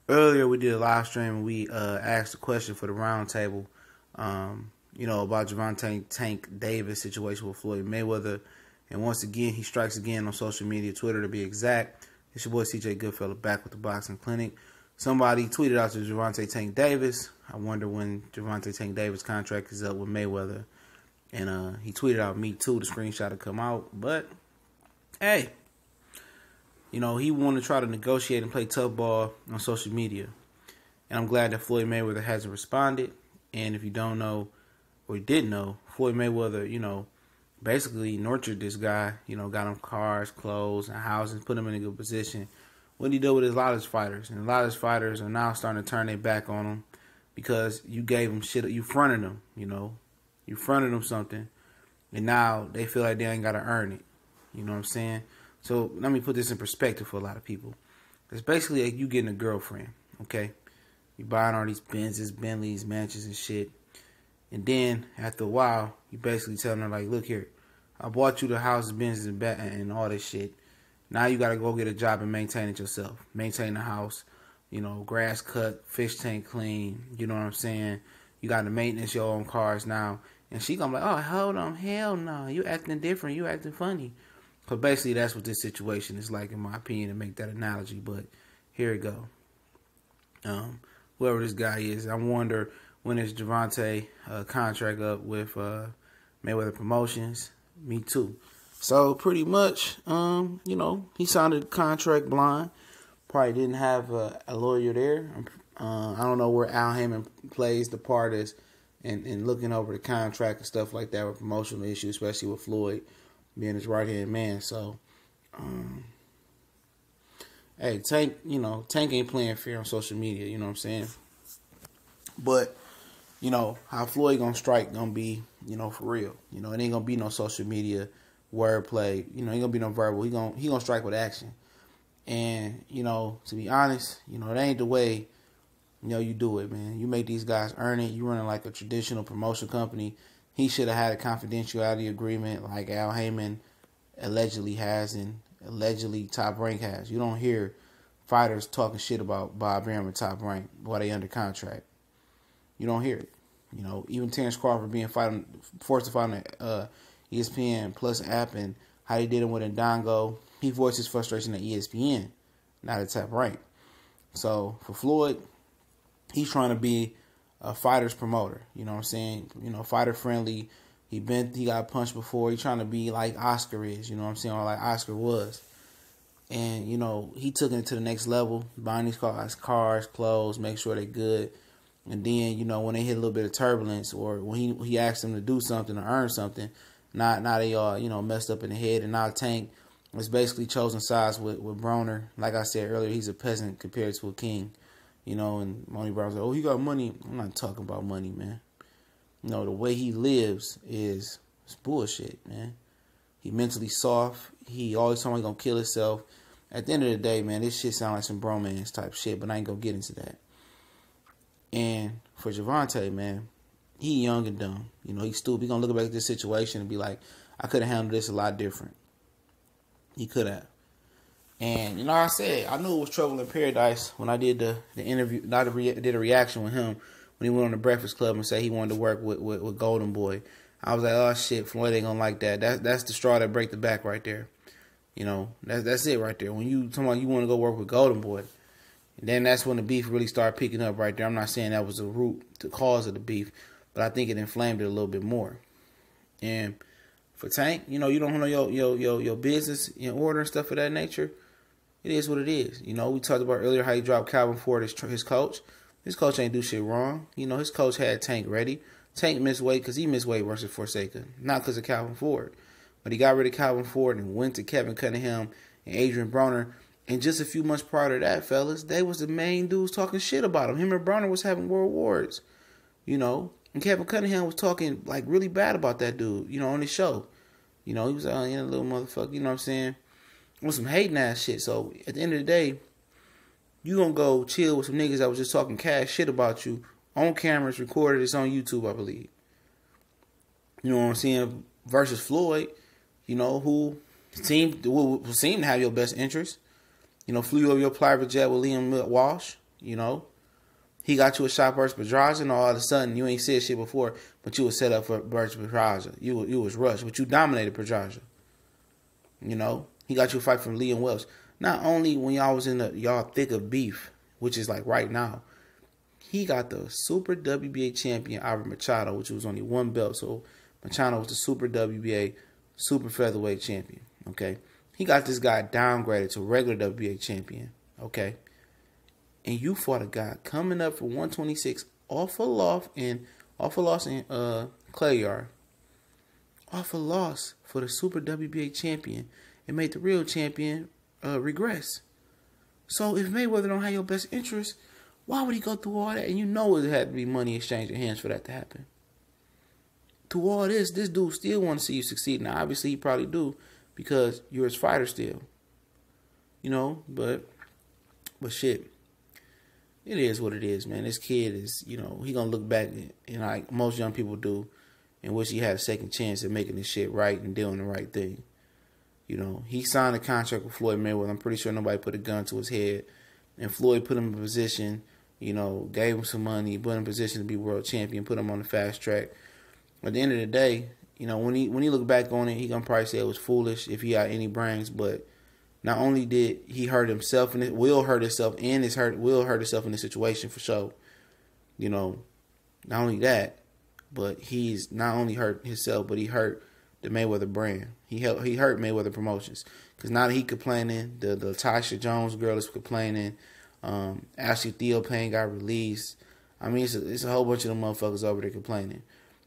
Earlier we did a live stream and we asked a question for the round table, about Gervonta Tank Davis situation with Floyd Mayweather. And once again, he strikes again on social media, Twitter to be exact. It's your boy CJ Goodfellow back with the Boxing Clinic. Somebody tweeted out to Gervonta Tank Davis. I wonder when Gervonta Tank Davis' contract is up with Mayweather. And he tweeted out me too, the screenshot to come out. But, hey, he wanted to try to negotiate and play tough ball on social media. And I'm glad that Floyd Mayweather hasn't responded. And if you don't know, or you didn't know, Floyd Mayweather, basically nurtured this guy, got him cars, clothes, and houses, put him in a good position. What he did with a lot of his fighters. And a lot of his fighters are now starting to turn their back on him because you gave them shit, you fronted them, You fronted them something, and now they feel like they ain't got to earn it. You know what I'm saying? So let me put this in perspective for a lot of people. It's basically like you getting a girlfriend, okay? You buying all these Benzes, Bentleys, mansions and shit. And then after a while, you basically telling her like, look here, I bought you the house, Benzes and all this shit. Now you got to go get a job and maintain it yourself. Maintain the house, grass cut, fish tank clean, you know what I'm saying? You got to maintenance your own cars now. And she gonna be like, oh, hold on, hell no, you acting different, you acting funny. So basically, that's what this situation is like, in my opinion, to make that analogy. But here it go. Whoever this guy is, I wonder when is Gervonta contract up with Mayweather Promotions. Me too. So pretty much, he signed a contract blind. Probably didn't have a lawyer there. I don't know where Al Haymon plays the part as in looking over the contract and stuff like that with promotional issues, especially with Floyd being his right-hand man. So, hey, Tank ain't playing fair on social media, you know what I'm saying? But, how Floyd gonna strike gonna be, for real. It ain't gonna be no social media wordplay. Ain't gonna be no verbal. He gonna strike with action. And, to be honest, it ain't the way, you do it, man. You make these guys earn it. You running like a traditional promotion company. He should have had a confidentiality agreement like Al Haymon allegedly has and allegedly Top Rank has. You don't hear fighters talking shit about Bob Arum and Top Rank while they under contract. You don't hear it. Even Terrence Crawford being forced to fight on the ESPN Plus app and how he did it with Ndongo, he voiced his frustration at ESPN, not at Top Rank. So for Floyd, he's trying to be a fighter's promoter, you know what I'm saying? Fighter friendly. He got punched before. He's trying to be like Oscar is, you know what I'm saying, or like Oscar was. And, he took it to the next level, buying these cars, clothes, make sure they're good. And then, when they hit a little bit of turbulence or when he asked them to do something or earn something, now they all, messed up in the head. And now Tank was basically chosen sides with Broner. Like I said earlier, he's a peasant compared to a king. And Money Brown's like, oh, he got money. I'm not talking about money, man. The way he lives is bullshit, man. He mentally soft. He always talking he's going to kill himself. At the end of the day, man, this shit sound like some bromance type shit, but I ain't going to get into that. And for Gervonta, man, he young and dumb. He's stupid. He's going to look back at this situation and be like, I could have handled this a lot different. He could have. And, I said, I knew it was trouble in paradise when I did the interview, did a reaction with him when he went on the Breakfast Club and said he wanted to work with Golden Boy. I was like, oh, shit, Floyd ain't going to like that. That's the straw that break the back right there. That's it right there. When you talking about you want to go work with Golden Boy, and then that's when the beef really started picking up right there. I'm not saying that was the cause of the beef, but I think it inflamed it a little bit more. And for Tank, you don't know your business in order and stuff of that nature. It is what it is. We talked about earlier how he dropped Calvin Ford as his coach. His coach ain't do shit wrong. His coach had Tank ready. Tank missed weight because he missed weight versus Forsaken, not because of Calvin Ford. But he got rid of Calvin Ford and went to Kevin Cunningham and Adrian Broner. And just a few months prior to that, fellas, they was the main dudes talking shit about him. Him and Broner was having world wars, And Kevin Cunningham was talking like really bad about that dude, on his show. He was a little motherfucker, you know what I'm saying? With some hating ass shit. So at the end of the day, you gonna go chill with some niggas that was just talking cash shit about you on cameras, recorded. It's on YouTube, I believe. You know what I'm saying? Versus Floyd, who seemed to have your best interest. Flew over your private jet with Liam Walsh. You know, he got you a shot versus Pedraza, and all of a sudden you ain't said shit before, but you was set up for versus Pedraza. You was rushed, but you dominated Pedraza. You know, he got you a fight from Leon Welch. Not only when y'all was in y'all thick of beef, which is like right now, he got the Super WBA champion Ivan Machado, which was only one belt. So Machado was the Super WBA Super Featherweight champion. Okay, he got this guy downgraded to regular WBA champion. Okay, and you fought a guy coming up for 126 off a loss in Clay Yard, off a loss for the Super WBA champion, and made the real champion regress. So if Mayweather don't have your best interest, why would he go through all that? And you know it had to be money exchanging hands for that to happen. Through all this dude still want to see you succeed. Now, obviously, he probably do because you're his fighter still. You know, but shit, it is what it is, man. This kid is, you know, he gonna look back and like most young people do and wish he had a second chance at making this shit right and doing the right thing. You know, he signed a contract with Floyd Mayweather. I'm pretty sure nobody put a gun to his head. And Floyd put him in a position, you know, gave him some money, put him in a position to be world champion, put him on the fast track. At the end of the day, you know, when he look back on it, he gonna probably say it was foolish if he had any brains. But not only did he hurt himself, and it will hurt himself, and will hurt himself in this situation for sure. You know, not only that, but he's not only hurt himself, but he hurt the Mayweather brand. He hurt Mayweather Promotions because now that he complaining, the Tasha Jones girl is complaining. Ashley Theophane got released. I mean, it's a whole bunch of them motherfuckers over there complaining.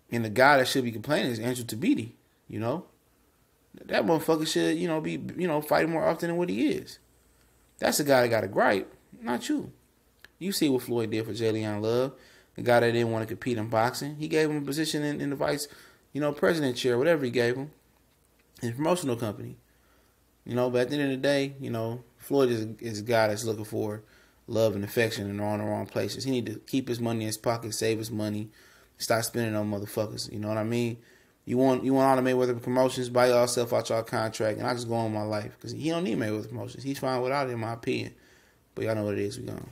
And the guy that should be complaining is Andrew Tabiti. You know, that motherfucker should, you know, be, you know, fighting more often than what he is. That's the guy that got a gripe, not you. You see what Floyd did for Jalen Love, the guy that didn't want to compete in boxing. He gave him a position in the vice, you know, president chair, whatever he gave him, in a promotional company. You know, but at the end of the day, you know, Floyd is a guy that's looking for love and affection and on the wrong places. He need to keep his money in his pocket, save his money, stop spending on motherfuckers. You know what I mean? You want all the Mayweather Promotions, buy yourself out your contract, and I just go on my life because he don't need Mayweather Promotions. He's fine without it, in my opinion. But y'all know what it is. We gone.